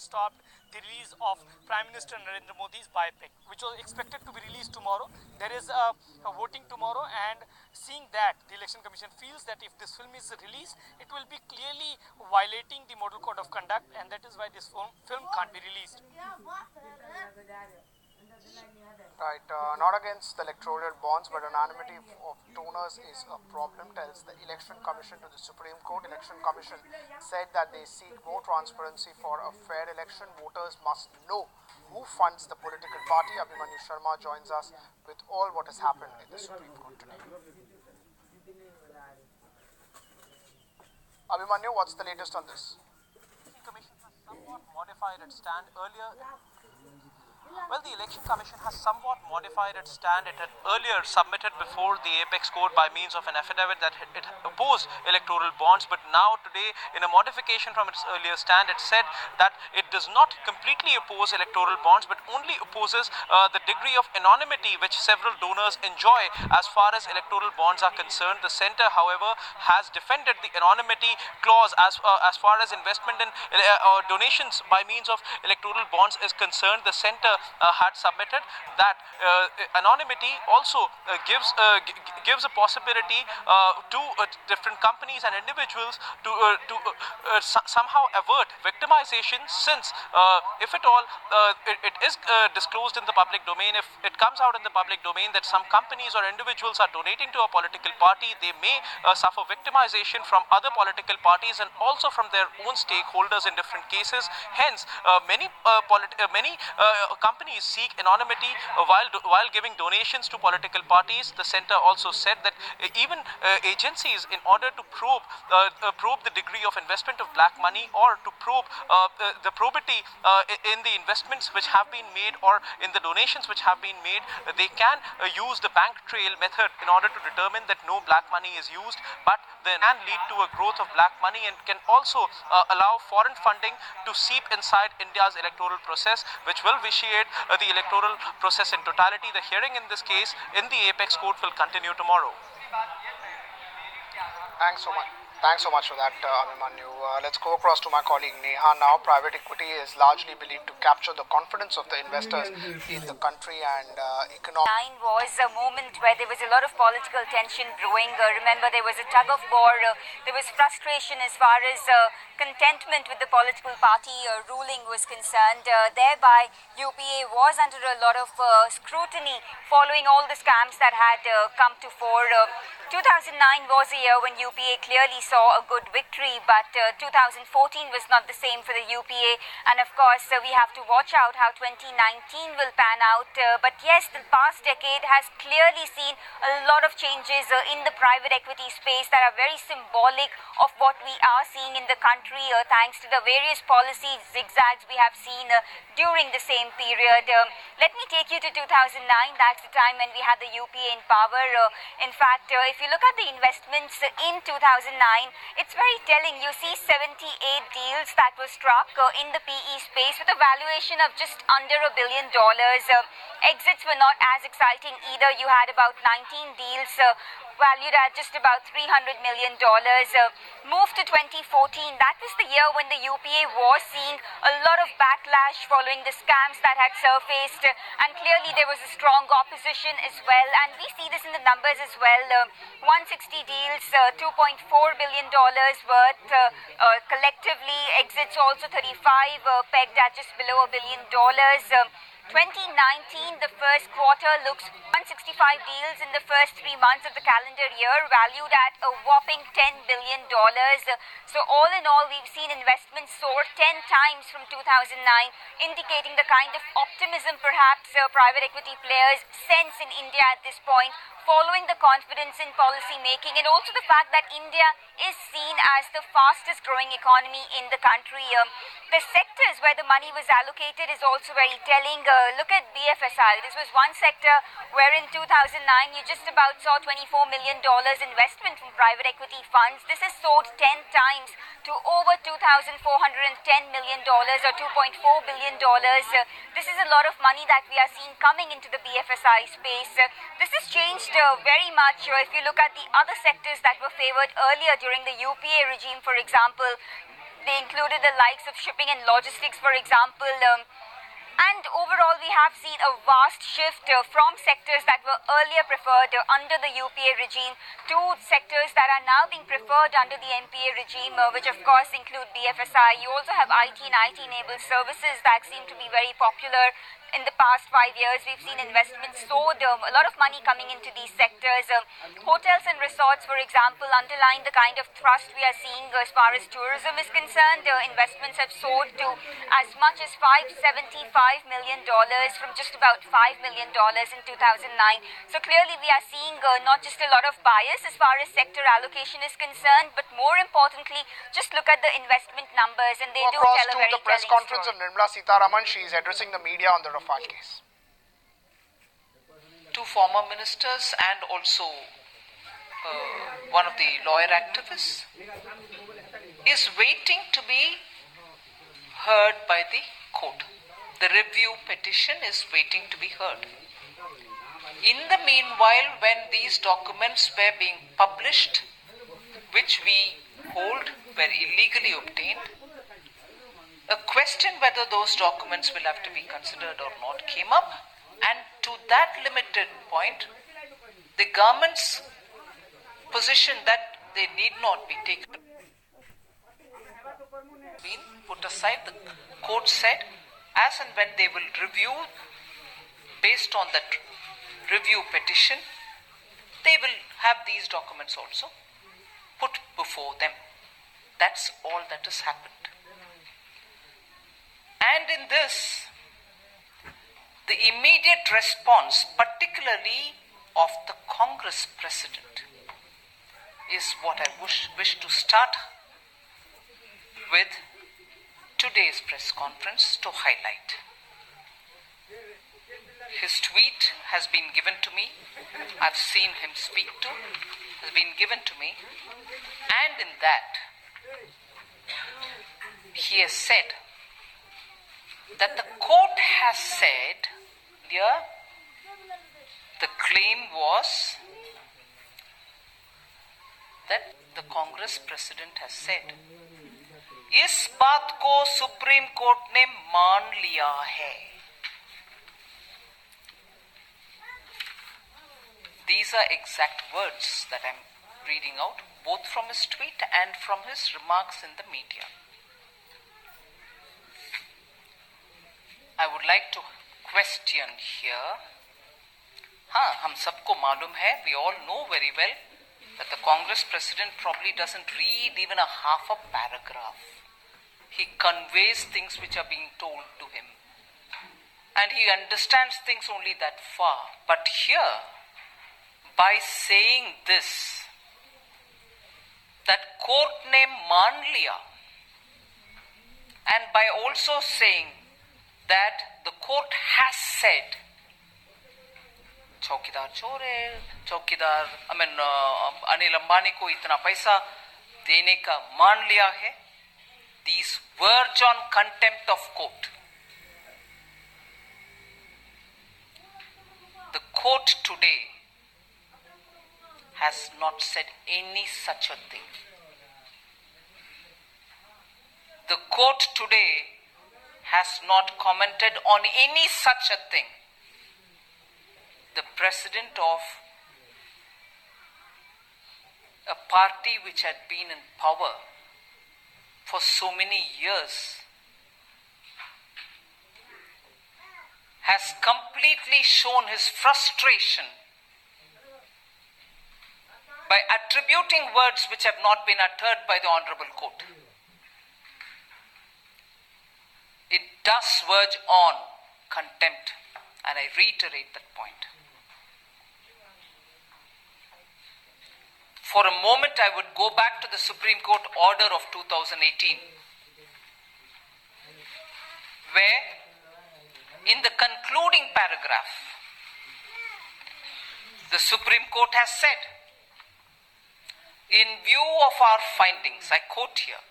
stopped the release of Prime Minister Narendra Modi's biopic, which was expected to be released tomorrow. There is a voting tomorrow, and seeing that, the Election Commission feels that if this film is released, it will be clearly violating the Model Code of Conduct, and that is why this film can't be released. Right, not against the electoral bonds, but anonymity of donors is a problem, tells the Election Commission to the Supreme Court. Election Commission said that they seek more transparency for a fair election. Voters must know who funds the political party. Abhimanyu Sharma joins us with all what has happened in the Supreme Court today. Abhimanyu, what's the latest on this? The Commission has somewhat modified its stand earlier. Well, the Election Commission has somewhat modified its stand. It had earlier submitted before the Apex Court by means of an affidavit that it opposed electoral bonds, but now today, in a modification from its earlier stand, it said that it does not completely oppose electoral bonds, but only opposes the degree of anonymity which several donors enjoy as far as electoral bonds are concerned. The centre, however, has defended the anonymity clause as far as investment in donations by means of electoral bonds is concerned. The centre had submitted that anonymity also gives a possibility to different companies and individuals to somehow avert victimization, since if at all it is disclosed in the public domain, if it comes out in the public domain that some companies or individuals are donating to a political party, they may suffer victimization from other political parties and also from their own stakeholders in different cases. Hence, many companies seek anonymity while giving donations to political parties. The centre also said that even agencies, in order to probe the degree of investment of black money, or to probe the probity in the investments which have been made or in the donations which have been made, they can use the bank trail method in order to determine that no black money is used, but then can lead to a growth of black money and can also allow foreign funding to seep inside India's electoral process, which will vitiate the electoral process in totality. The hearing in this case in the Apex Court will continue tomorrow. Thanks so much. Thanks so much for that, Abhimanyu. Let's go across to my colleague Neha now. Private equity is largely believed to capture the confidence of the investors in the country and economic. Was a moment where there was a lot of political tension brewing. Remember, there was a tug of war. There was frustration as far as contentment with the political party ruling was concerned. Thereby, UPA was under a lot of scrutiny following all the scams that had come to fore. 2009 was a year when UPA clearly saw a good victory, but 2014 was not the same for the UPA, and of course we have to watch out how 2019 will pan out. But yes, the past decade has clearly seen a lot of changes in the private equity space that are very symbolic of what we are seeing in the country, thanks to the various policy zigzags we have seen during the same period. Let me take you to 2009. That's the time when we had the UPA in power. In fact, if you look at the investments in 2009, it's very telling. You see 78 deals that were struck in the PE space with a valuation of just under $1 billion. Exits were not as exciting either. You had about 19 deals valued at just about $300 million. Moved to 2014, that was the year when the UPA was seeing a lot of backlash following the scams that had surfaced, and clearly there was a strong opposition as well, and we see this in the numbers as well. 160 deals, $2.4 billion worth, collectively exits also 35, pegged at just below $1 billion. 2019, the first quarter looks 165 deals in the first 3 months of the calendar year, valued at a whopping $10 billion. So all in all, we've seen investments soar 10 times from 2009, indicating the kind of optimism perhaps private equity players sense in India at this point, following the confidence in policy making, and also the fact that India is seen as the fastest growing economy in the country. The sectors where the money was allocated is also very telling. Look at BFSI. This was one sector where in 2009 you just about saw $24 million investment from private equity funds. This has soared 10 times to over $2,410 million or $2.4 billion. This is a lot of money that we are seeing coming into the BFSI space. This has changed very much. If you look at the other sectors that were favored earlier during the UPA regime, for example, They included the likes of shipping and logistics, for example. And overall, we have seen a vast shift from sectors that were earlier preferred under the UPA regime to sectors that are now being preferred under the NPA regime, which of course include BFSI. You also have IT and IT-enabled services that seem to be very popular. In the past 5 years, we've seen investments soared, a lot of money coming into these sectors. Hotels and resorts, for example, underline the kind of thrust we are seeing as far as tourism is concerned. Investments have soared to as much as $575 million from just about $5 million in 2009. So clearly we are seeing not just a lot of bias as far as sector allocation is concerned, but more importantly, just look at the investment numbers, and they do tell a very to the press telling conference story. of Nirmala Sitharaman. She is addressing the media on the Rafale case. Two former ministers and also one of the lawyer activists is waiting to be heard by the court. The review petition is waiting to be heard. In the meanwhile, when these documents were being published, which we hold were illegally obtained, a question whether those documents will have to be considered or not came up, and to that limited point, the government's position that they need not be taken been put aside. The court said, as and when they will review, based on that review petition, they will have these documents also put before them. That's all that has happened. And in this, the immediate response, particularly of the Congress president, is what I wish to start with today's press conference to highlight. His tweet has been given to me. I've seen him speak to, has been given to me. And in that, he has said that the court has said, here, the claim was that the Congress president has said, इस बात को supreme court ने मान लिया है. These are exact words that I'm reading out, both from his tweet and from his remarks in the media. I would like to question here. हम सबको मालूम है, we all know very well that the Congress president probably doesn't read even a half a paragraph. He conveys things which are being told to him. And he understands things only that far. But here, by saying this, that court ne maan liya, and by also saying that the court has said, चौकीदार चोर है, चौकीदार अनिल अंबानी को इतना पैसा देने का मान लिया है. These verge on contempt of court. The court today has not said any such a thing. The court today has not commented on any such a thing. The president of a party which had been in power for so many years has completely shown his frustration by attributing words which have not been uttered by the Honorable Court. It does verge on contempt, and I reiterate that point. For a moment, I would go back to the Supreme Court order of 2018, where in the concluding paragraph, the Supreme Court has said, in view of our findings, I quote here,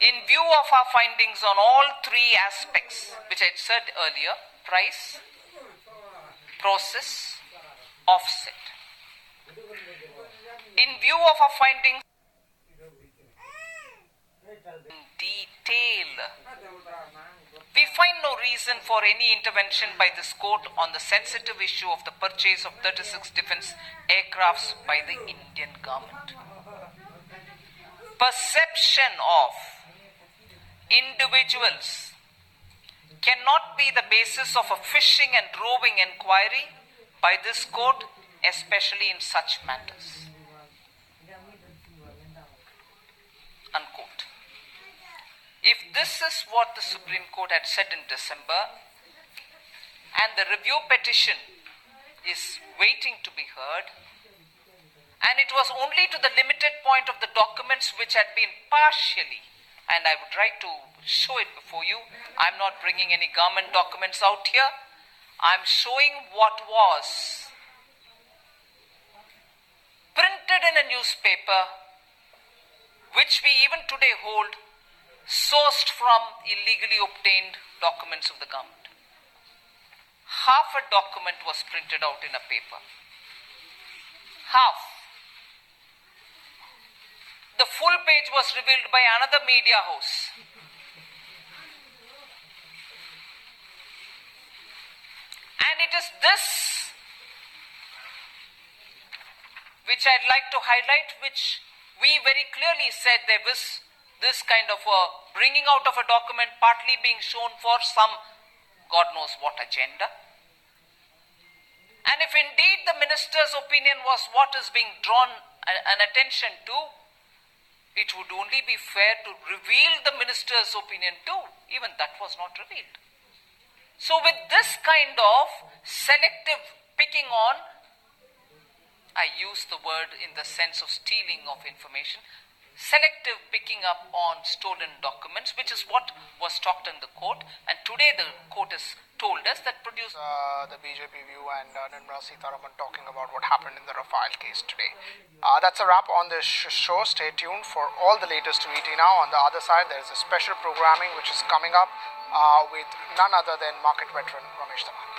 in view of our findings on all three aspects, which I said earlier, price, process, offset. In view of our findings detail. We find no reason for any intervention by this court on the sensitive issue of the purchase of 36 defense aircrafts by the Indian government. Perception of individuals cannot be the basis of a fishing and roving inquiry by this court, especially in such matters. Unquote. If this is what the Supreme Court had said in December, and the review petition is waiting to be heard, and it was only to the limited point of the documents which had been partially, and I would like to show it before you. I'm not bringing any government documents out here. I'm showing what was printed in a newspaper, which we even today hold, sourced from illegally obtained documents of the government. Half a document was printed out in a paper. Half. The full page was revealed by another media house. And it is this which I'd like to highlight, which we very clearly said there was this kind of a bringing out of a document partly being shown for some God knows what agenda. And if indeed the minister's opinion was what is being drawn an attention to, it would only be fair to reveal the minister's opinion too. Even that was not revealed. So with this kind of selective picking on, I use the word in the sense of stealing of information, selective picking up on stolen documents, which is what was talked in the court, and today the court has told us that produce the BJP view and Nirmala Sitharaman talking about what happened in the Rafale case today. That's a wrap on this show. Stay tuned for all the latest to ET Now. On the other side, there is a special programming which is coming up with none other than market veteran Ramesh Dhamani.